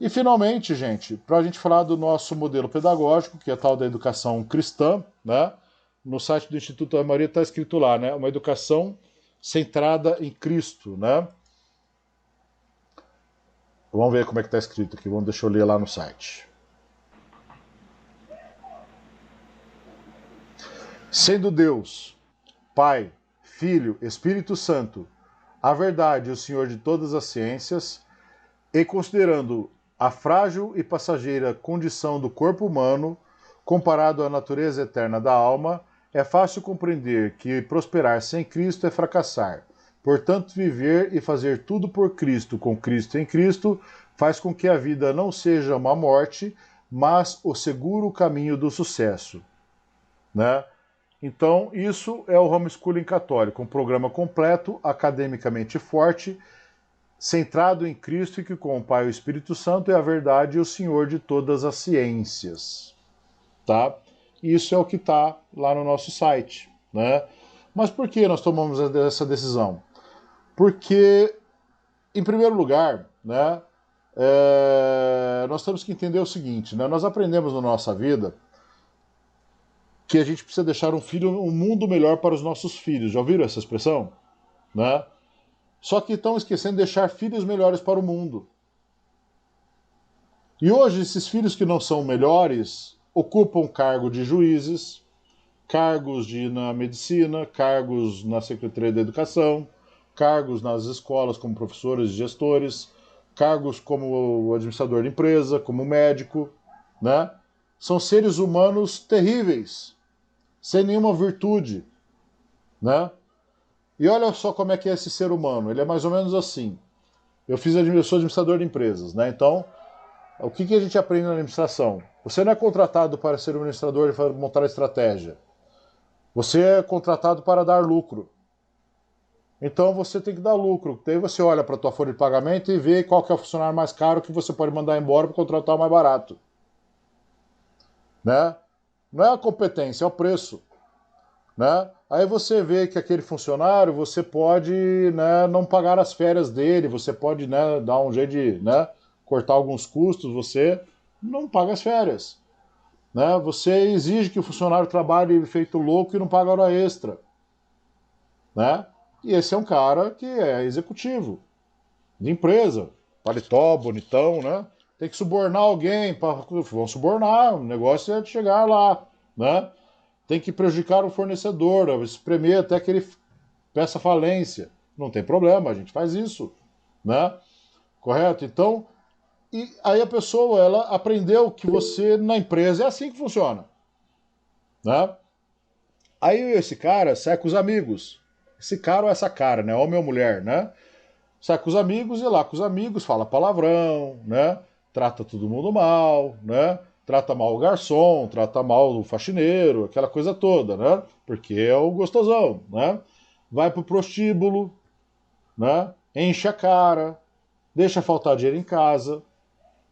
E finalmente, gente, para a gente falar do nosso modelo pedagógico, que é a tal da educação cristã, né? No site do Instituto Ave Maria está escrito lá, né? Uma educação centrada em Cristo, né? Vamos ver como é que está escrito aqui, deixa eu ler lá no site. Sendo Deus, Pai, Filho, Espírito Santo, a verdade e o Senhor de todas as ciências, e considerando a frágil e passageira condição do corpo humano, comparado à natureza eterna da alma, é fácil compreender que prosperar sem Cristo é fracassar. Portanto, viver e fazer tudo por Cristo, com Cristo em Cristo, faz com que a vida não seja uma morte, mas o seguro caminho do sucesso, né? Então, isso é o homeschooling católico, um programa completo, academicamente forte, centrado em Cristo e que com o Pai e o Espírito Santo é a verdade e o Senhor de todas as ciências. Tá? Isso é o que está lá no nosso site, né? Mas por que nós tomamos essa decisão? Porque, em primeiro lugar, né, nós temos que entender o seguinte, né? Nós aprendemos na nossa vida que a gente precisa deixar um mundo melhor para os nossos filhos. Já ouviram essa expressão? Né? Só que estão esquecendo de deixar filhos melhores para o mundo. E hoje, esses filhos que não são melhores ocupam cargo de juízes, cargos na medicina, cargos na Secretaria da Educação, cargos nas escolas como professores e gestores, cargos como administrador de empresa, como médico, né? São seres humanos terríveis, sem nenhuma virtude, né? E olha só como é que é esse ser humano, ele é mais ou menos assim. Eu sou administrador de empresas, né? Então, o que a gente aprende na administração? Você não é contratado para ser administrador e para montar estratégia. Você é contratado para dar lucro. Então você tem que dar lucro. Daí você olha para a tua folha de pagamento e vê qual que é o funcionário mais caro que você pode mandar embora para contratar o mais barato. Né? Não é a competência, é o preço. Né? Aí você vê que aquele funcionário, você pode, né, não pagar as férias dele, você pode, né, dar um jeito de, né, cortar alguns custos, você não paga as férias. Né? Você exige que o funcionário trabalhe feito louco e não paga hora extra. Né? E esse é um cara que é executivo, de empresa, paletó, bonitão, né? Tem que subornar alguém, vão subornar, o negócio é de chegar lá, né? Tem que prejudicar o fornecedor, espremer até que ele peça falência. Não tem problema, a gente faz isso, né? Correto? Então, e aí a pessoa, ela aprendeu que você, na empresa, é assim que funciona, né? Aí esse cara sai com os amigos. Esse cara ou essa cara, né? Homem ou mulher, né? Sai com os amigos e lá com os amigos fala palavrão, né? Trata todo mundo mal, né? Trata mal o garçom, trata mal o faxineiro, aquela coisa toda, né? Porque é o gostosão, né? Vai pro prostíbulo, né? Enche a cara, deixa faltar dinheiro em casa,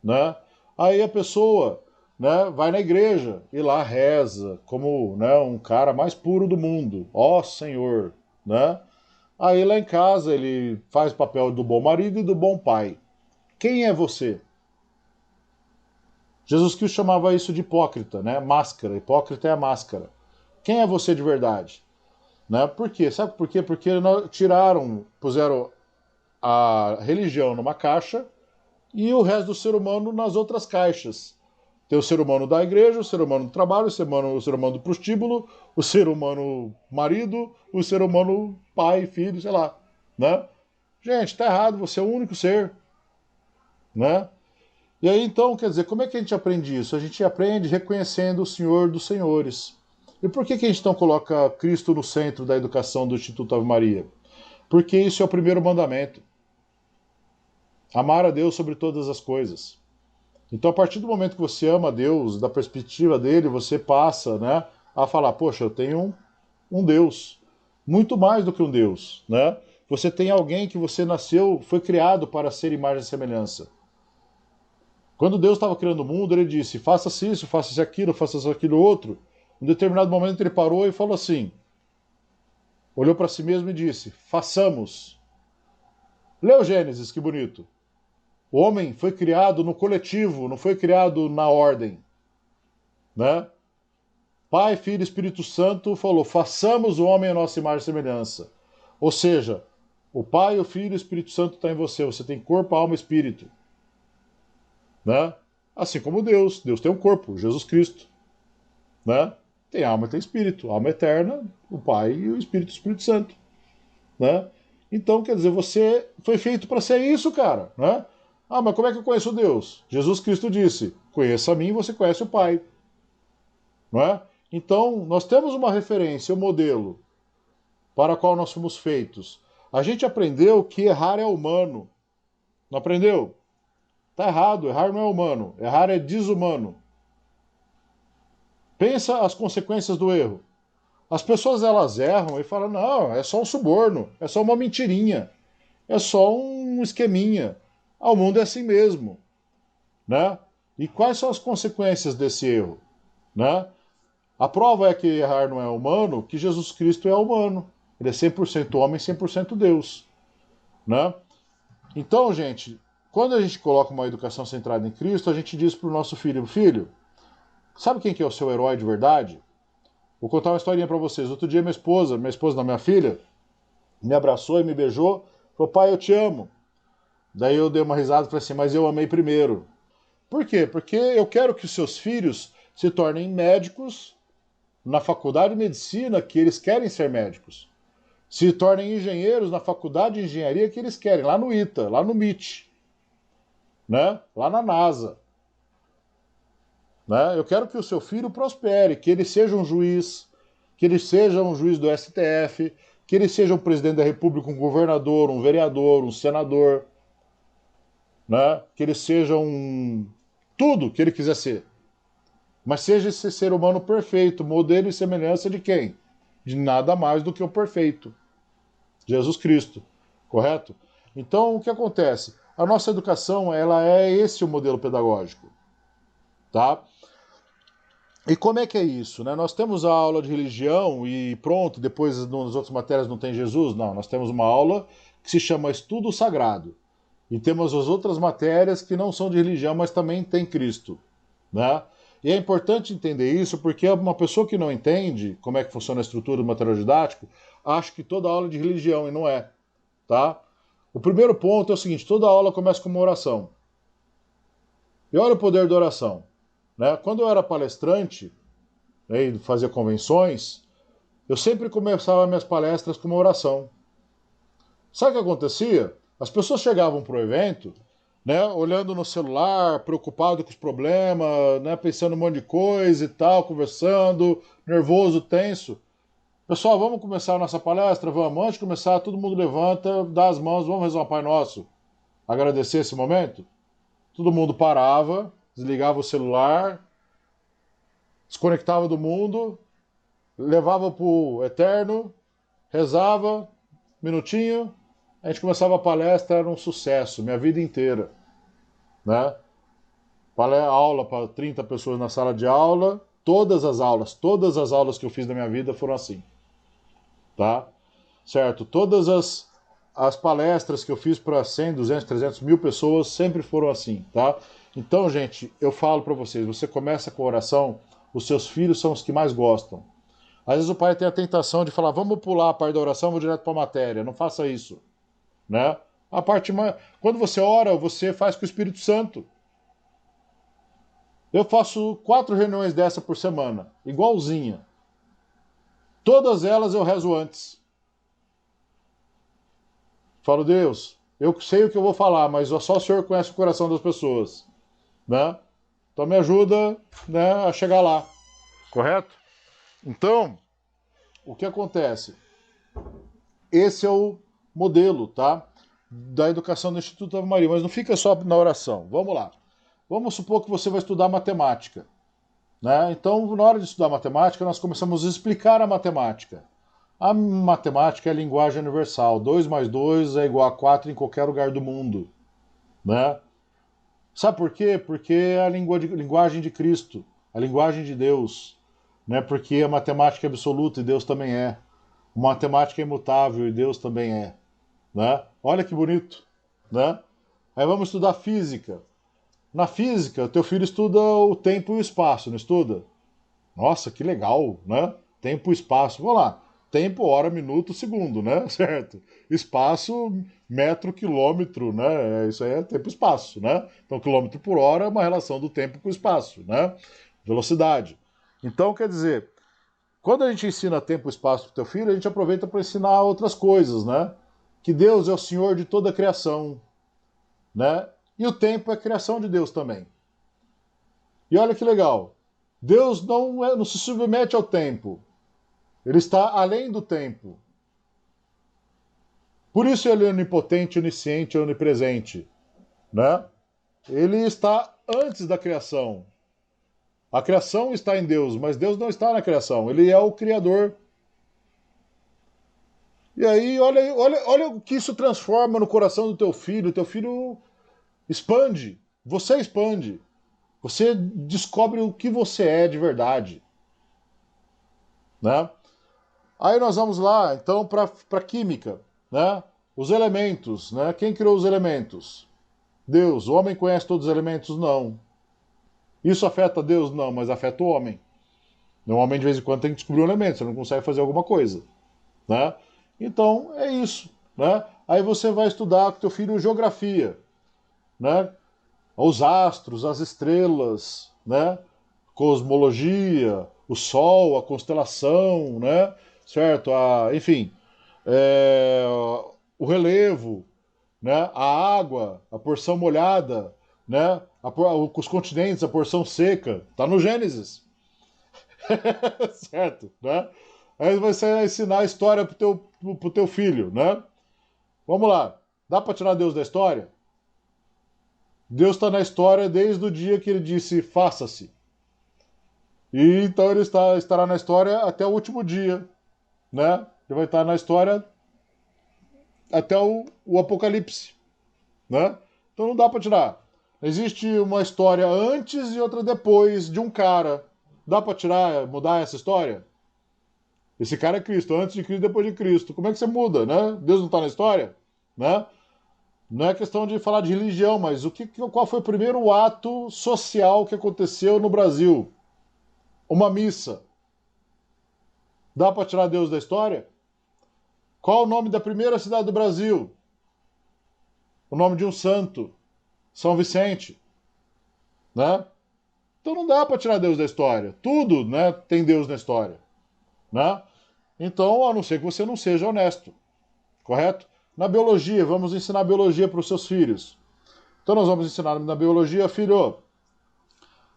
né? Aí a pessoa, né, vai na igreja e lá reza como, né, um cara mais puro do mundo. Ó Senhor, né? Aí lá em casa ele faz o papel do bom marido e do bom pai. Quem é você? Jesus Cristo chamava isso de hipócrita, né? Máscara. Hipócrita é a máscara. Quem é você de verdade? Né? Por quê? Sabe por quê? Porque puseram a religião numa caixa e o resto do ser humano nas outras caixas. Tem o ser humano da igreja, o ser humano do trabalho, o ser humano do prostíbulo, o ser humano marido, o ser humano pai, filho, sei lá. Né? Gente, tá errado, você é o único ser. Né? E aí então, quer dizer, como é que a gente aprende isso? A gente aprende reconhecendo o Senhor dos Senhores. E por que a gente não coloca Cristo no centro da educação do Instituto Ave Maria? Porque isso é o primeiro mandamento. Amar a Deus sobre todas as coisas. Então, a partir do momento que você ama Deus, da perspectiva dele, você passa, né, a falar, poxa, eu tenho um Deus, muito mais do que um Deus, né? Você tem alguém que você nasceu, foi criado para ser imagem e semelhança. Quando Deus estava criando o mundo, ele disse, faça-se isso, faça-se aquilo, faça-se aquilo outro. Em determinado momento ele parou e falou assim, olhou para si mesmo e disse, façamos. Leu Gênesis, que bonito. O homem foi criado no coletivo, não foi criado na ordem, né? Pai, Filho e Espírito Santo falou, façamos o homem a nossa imagem e semelhança. Ou seja, o Pai, o Filho e o Espírito Santo estão em você. Você tem corpo, alma e espírito. Né? Assim como Deus. Deus tem um corpo, Jesus Cristo. Né? Tem alma e tem espírito. Alma eterna, o Pai e o Espírito Santo. Né? Então, quer dizer, você foi feito para ser isso, cara. Né? Ah, mas como é que eu conheço Deus? Jesus Cristo disse, conheça a mim e você conhece o Pai. Não é? Então, nós temos uma referência, um modelo para o qual nós fomos feitos. A gente aprendeu que errar é humano. Não aprendeu? Está errado, errar não é humano. Errar é desumano. Pensa as consequências do erro. As pessoas elas erram e falam, não, é só um suborno, é só uma mentirinha, é só um esqueminha. Ah, o mundo é assim mesmo. Né? E quais são as consequências desse erro? Né? A prova é que errar não é humano, que Jesus Cristo é humano. Ele é 100% homem, 100% Deus. Né? Então, gente, quando a gente coloca uma educação centrada em Cristo, a gente diz para o nosso filho, filho, sabe quem que é o seu herói de verdade? Vou contar uma historinha para vocês. Outro dia minha esposa não, minha filha, me abraçou e me beijou, falou, pai, eu te amo. Daí eu dei uma risada e falei assim, mas eu amei primeiro. Por quê? Porque eu quero que os seus filhos se tornem médicos na faculdade de medicina que eles querem ser médicos. Se tornem engenheiros na faculdade de engenharia que eles querem, lá no ITA, lá no MIT, né? Lá na NASA. Né? Eu quero que o seu filho prospere, que ele seja um juiz, que ele seja um juiz do STF, que ele seja um presidente da República, um governador, um vereador, um senador, né? Que ele seja um... tudo que ele quiser ser. Mas seja esse ser humano perfeito, modelo e semelhança de quem? De nada mais do que o perfeito. Jesus Cristo, correto? Então, o que acontece? A nossa educação, ela é esse o modelo pedagógico, tá? E como é que é isso, né? Nós temos a aula de religião e pronto, depois nas outras matérias não tem Jesus? Não, nós temos uma aula que se chama Estudo Sagrado. E temos as outras matérias que não são de religião, mas também tem Cristo, né? E é importante entender isso porque uma pessoa que não entende como é que funciona a estrutura do material didático, acha que toda aula é de religião e não é, tá? O primeiro ponto é o seguinte, toda aula começa com uma oração. E olha o poder da oração. Né? Quando eu era palestrante, né, e fazia convenções, eu sempre começava minhas palestras com uma oração. Sabe o que acontecia? As pessoas chegavam para o evento, né, olhando no celular, preocupado com os problemas, né, pensando um monte de coisa e tal, conversando, nervoso, tenso. Pessoal, vamos começar a nossa palestra? Vamos. Antes de começar, todo mundo levanta, dá as mãos, vamos rezar um Pai Nosso. Agradecer esse momento. Todo mundo parava, desligava o celular, desconectava do mundo, levava para o eterno, rezava, minutinho, a gente começava a palestra, era um sucesso, minha vida inteira. Né? Aula para 30 pessoas na sala de aula, todas as aulas que eu fiz na minha vida foram assim. Tá? Certo? Todas as palestras que eu fiz para 100, 200, 300 mil pessoas sempre foram assim. Tá? Então, gente, eu falo para vocês, você começa com a oração, os seus filhos são os que mais gostam. Às vezes o pai tem a tentação de falar, vamos pular a parte da oração, vou direto para a matéria. Não faça isso. Né? A parte mais... Quando você ora, você faz com o Espírito Santo. Eu faço 4 reuniões dessa por semana, igualzinha. Todas elas eu rezo antes. Falo, Deus, eu sei o que eu vou falar, mas só o Senhor conhece o coração das pessoas. Né? Então me ajuda, né, a chegar lá. Correto? Então, o que acontece? Esse é o modelo, tá? Da educação do Instituto Ave Maria, mas não fica só na oração. Vamos lá. Vamos supor que você vai estudar matemática. Né? Então, na hora de estudar matemática, nós começamos a explicar a matemática. A matemática é a linguagem universal. 2 mais 2 é igual a 4 em qualquer lugar do mundo. Né? Sabe por quê? Porque é a linguagem de Cristo, a linguagem de Deus. Né? Porque a matemática é absoluta e Deus também é. A matemática é imutável e Deus também é. Né? Olha que bonito. Né? Aí vamos estudar física. Na física, teu filho estuda o tempo e o espaço, não estuda? Nossa, que legal, né? Tempo e espaço. Vamos lá. Tempo, hora, minuto, segundo, né? Certo? Espaço, metro, quilômetro, né? Isso aí é tempo e espaço, né? Então, quilômetro por hora é uma relação do tempo com o espaço, né? Velocidade. Então, quer dizer, quando a gente ensina tempo e espaço para o teu filho, a gente aproveita para ensinar outras coisas, né? Que Deus é o Senhor de toda a criação, né? E o tempo é criação de Deus também. E olha que legal. Deus não se submete ao tempo. Ele está além do tempo. Por isso ele é onipotente, onisciente, onipresente, né? Ele está antes da criação. A criação está em Deus, mas Deus não está na criação. Ele é o Criador. E aí, olha o que isso transforma no coração do teu filho. O teu filho expande. Você expande. Você descobre o que você é de verdade, né? Aí nós vamos lá, então, para química, né? Os elementos, né? Quem criou os elementos? Deus. O homem conhece todos os elementos? Não. Isso afeta Deus? Não, mas afeta o homem. O homem, de vez em quando, tem que descobrir um elemento, você não consegue fazer alguma coisa, né? Então, é isso, né? Aí você vai estudar com teu filho geografia, né? Os astros, as estrelas, né? Cosmologia, o Sol, a constelação, né? Certo? Enfim, é, o relevo, né? A água, a porção molhada, né? Os continentes, a porção seca, tá no Gênesis, certo? Né? Aí você vai ensinar a história pro teu filho, né? Vamos lá. Dá para tirar Deus da história? Deus está na história desde o dia que ele disse faça-se. E então ele estará na história até o último dia, né? Ele vai estar na história até o Apocalipse, né? Então não dá para tirar. Existe uma história antes e outra depois de um cara. Dá para tirar, mudar essa história? Esse cara é Cristo, antes de Cristo, depois de Cristo. Como é que você muda, né? Deus não está na história, né? Não é questão de falar de religião, mas qual foi o primeiro ato social que aconteceu no Brasil? Uma missa. Dá para tirar Deus da história? Qual o nome da primeira cidade do Brasil? O nome de um santo, São Vicente, né? Então não dá para tirar Deus da história. Tudo, né, tem Deus na história, né? Então, a não ser que você não seja honesto, correto? Na biologia, vamos ensinar biologia para os seus filhos. Então nós vamos ensinar na biologia, filho,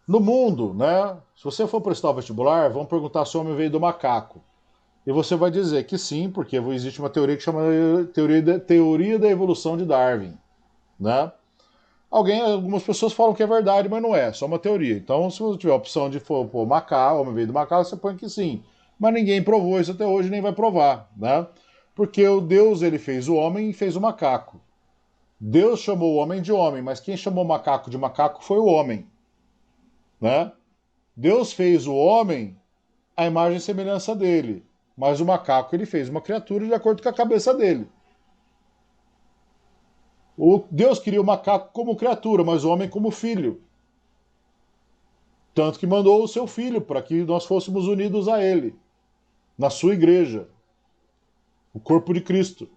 no mundo, né? Se você for prestar o vestibular, vão perguntar se o homem veio do macaco. E você vai dizer que sim, porque existe uma teoria que chama teoria da evolução de Darwin, né? Algumas pessoas falam que é verdade, mas não é, só uma teoria. Então, se você tiver a opção de pôr macaco, homem veio do macaco, você põe que sim. Mas ninguém provou isso até hoje, nem vai provar, né? Porque o Deus, ele fez o homem e fez o macaco. Deus chamou o homem de homem, mas quem chamou o macaco de macaco foi o homem, né? Deus fez o homem à imagem e semelhança dele, mas o macaco ele fez uma criatura de acordo com a cabeça dele. Deus queria o macaco como criatura, mas o homem como filho. Tanto que mandou o seu filho para que nós fôssemos unidos a ele, na sua igreja, o corpo de Cristo,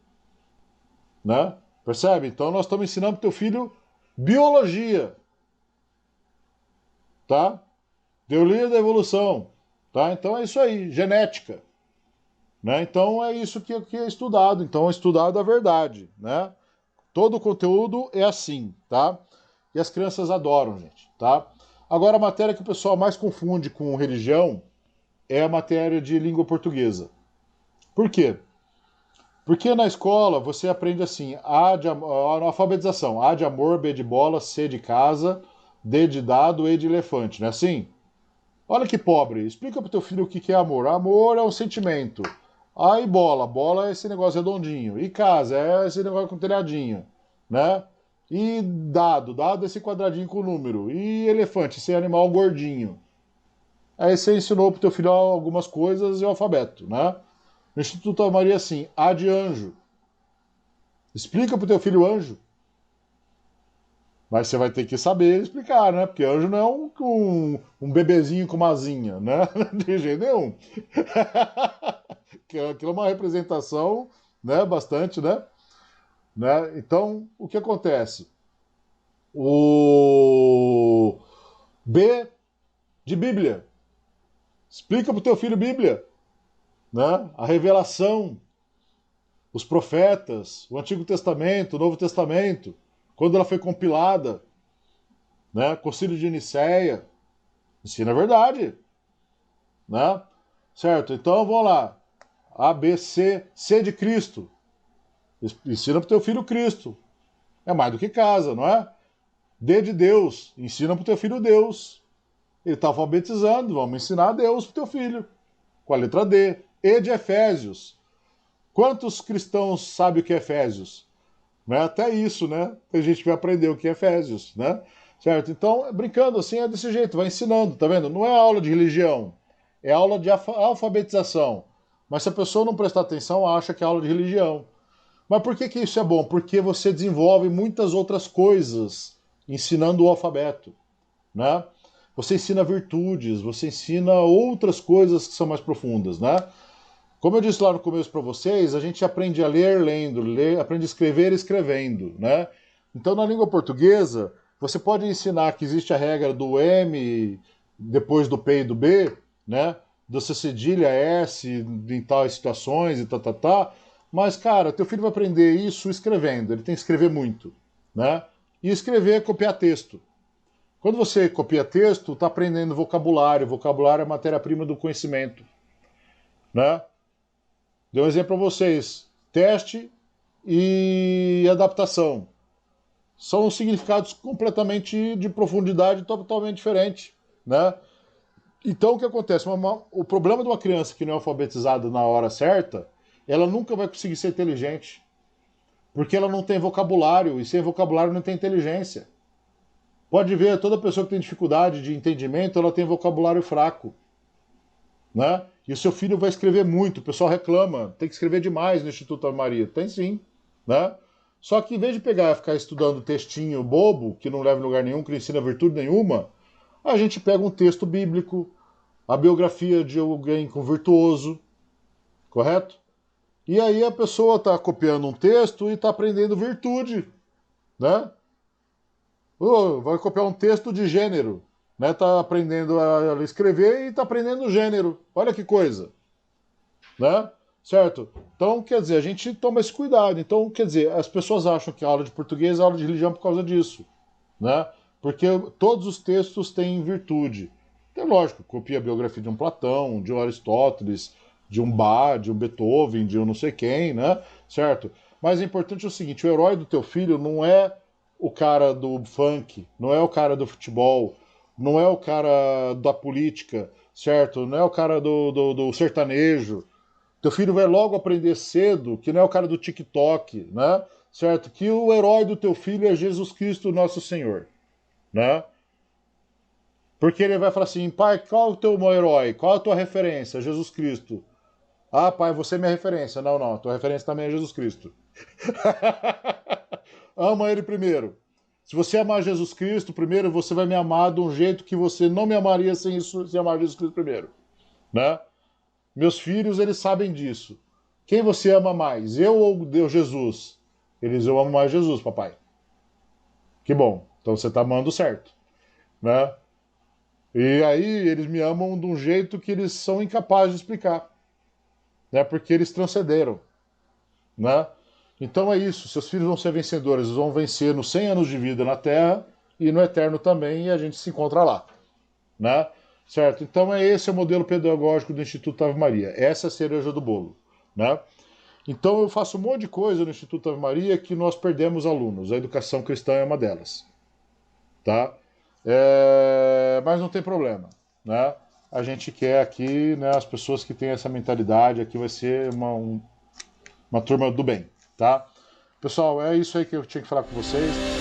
né? Percebe? Então nós estamos ensinando para o teu filho biologia, tá? Teoria da evolução, tá? Então é isso aí, genética, né? Então é isso que é estudado. Então é estudado a verdade, né? Todo o conteúdo é assim, tá? E as crianças adoram, gente, tá? Agora a matéria que o pessoal mais confunde com religião é a matéria de língua portuguesa. Por quê? Porque na escola você aprende assim, a alfabetização, A de amor, B de bola, C de casa, D de dado, E de elefante, não é assim? Olha que pobre, explica pro teu filho o que é amor. Amor é um sentimento. Aí bola é esse negócio redondinho. E casa é esse negócio com telhadinho, né? E dado é esse quadradinho com número. E elefante, esse animal gordinho. Aí você ensinou pro teu filho algumas coisas e o alfabeto, né? No Instituto Maria, assim, A de anjo. Explica pro teu filho anjo. Mas você vai ter que saber explicar, né? Porque anjo não é um bebezinho com uma asinha, né? De jeito nenhum. Aquilo é uma representação, né? Bastante, né? Então, o que acontece? O B de Bíblia. Explica para o teu filho Bíblia, né? A revelação, os profetas, o Antigo Testamento, o Novo Testamento, quando ela foi compilada, né? Concílio de Nicéia, ensina a verdade, né? Certo? Então vamos lá. A, B, C, C de Cristo. Ensina para o teu filho Cristo. É mais do que casa, não é? D de Deus. Ensina para o teu filho Deus. Ele está alfabetizando, vamos ensinar Deus para o teu filho. Com a letra D. E de Efésios. Quantos cristãos sabem o que é Efésios? Né? Até isso, né? Tem gente que vai aprender o que é Efésios, né? Certo? Então, brincando assim, é desse jeito, vai ensinando, tá vendo? Não é aula de religião, é aula de alfabetização. Mas se a pessoa não prestar atenção, acha que é aula de religião. Mas por que que isso é bom? Porque você desenvolve muitas outras coisas ensinando o alfabeto, né? Você ensina virtudes, você ensina outras coisas que são mais profundas, né? Como eu disse lá no começo para vocês, a gente aprende a ler lendo, aprende a escrever escrevendo, né? Então, na língua portuguesa, você pode ensinar que existe a regra do M depois do P e do B, né? Do C cedilha S em tais situações e tá. Mas, cara, teu filho vai aprender isso escrevendo. Ele tem que escrever muito, né? E escrever é copiar texto. Quando você copia texto, está aprendendo vocabulário. Vocabulário é a matéria-prima do conhecimento, né? Dei um exemplo para vocês. Teste e adaptação. São significados completamente de profundidade totalmente diferentes, né? Então, o que acontece? O problema de uma criança que não é alfabetizada na hora certa, ela nunca vai conseguir ser inteligente. Porque ela não tem vocabulário, e sem vocabulário não tem inteligência. Pode ver, toda pessoa que tem dificuldade de entendimento, ela tem vocabulário fraco, né? E o seu filho vai escrever muito, o pessoal reclama, tem que escrever demais no Instituto Ave Maria. Tem sim, né? Só que em vez de pegar e ficar estudando textinho bobo, que não leva em lugar nenhum, que não ensina virtude nenhuma, a gente pega um texto bíblico, a biografia de alguém com virtuoso, correto? E aí a pessoa está copiando um texto e está aprendendo virtude, né? Vai copiar um texto de gênero, né? Tá aprendendo a escrever e está aprendendo gênero. Olha que coisa, né? Certo? Então, quer dizer, a gente toma esse cuidado. Então, quer dizer, as pessoas acham que a aula de português é aula de religião por causa disso, né? Porque todos os textos têm virtude. É lógico, copia a biografia de um Platão, de um Aristóteles, de um Bach, de um Beethoven, de um não sei quem, né? Certo? Mas é importante o seguinte, o herói do teu filho não é o cara do funk, não é o cara do futebol, não é o cara da política, certo? Não é o cara do sertanejo. Teu filho vai logo aprender cedo que não é o cara do TikTok, né? Certo? Que o herói do teu filho é Jesus Cristo, nosso Senhor, né? Porque ele vai falar assim, pai, qual é o teu herói? Qual é a tua referência? Jesus Cristo. Ah, pai, você é minha referência. Não, não, a tua referência também é Jesus Cristo. Ama ele primeiro. Se você amar Jesus Cristo primeiro, você vai me amar de um jeito que você não me amaria sem amar Jesus Cristo primeiro, né? Meus filhos, eles sabem disso. Quem você ama mais, eu ou Deus Jesus? Eu amo mais Jesus, papai. Que bom. Então você está amando certo, né? E aí eles me amam de um jeito que eles são incapazes de explicar, né? Porque eles transcenderam, né? Então é isso. Seus filhos vão ser vencedores. Eles vão vencer nos 100 anos de vida na Terra e no eterno também. E a gente se encontra lá, né? Certo? Então esse é o modelo pedagógico do Instituto Ave Maria. Essa é a cereja do bolo, né? Então eu faço um monte de coisa no Instituto Ave Maria que nós perdemos alunos. A educação cristã é uma delas, tá? Mas não tem problema, né? A gente quer aqui, né, as pessoas que têm essa mentalidade, aqui vai ser uma turma do bem, tá? Pessoal, é isso aí que eu tinha que falar com vocês.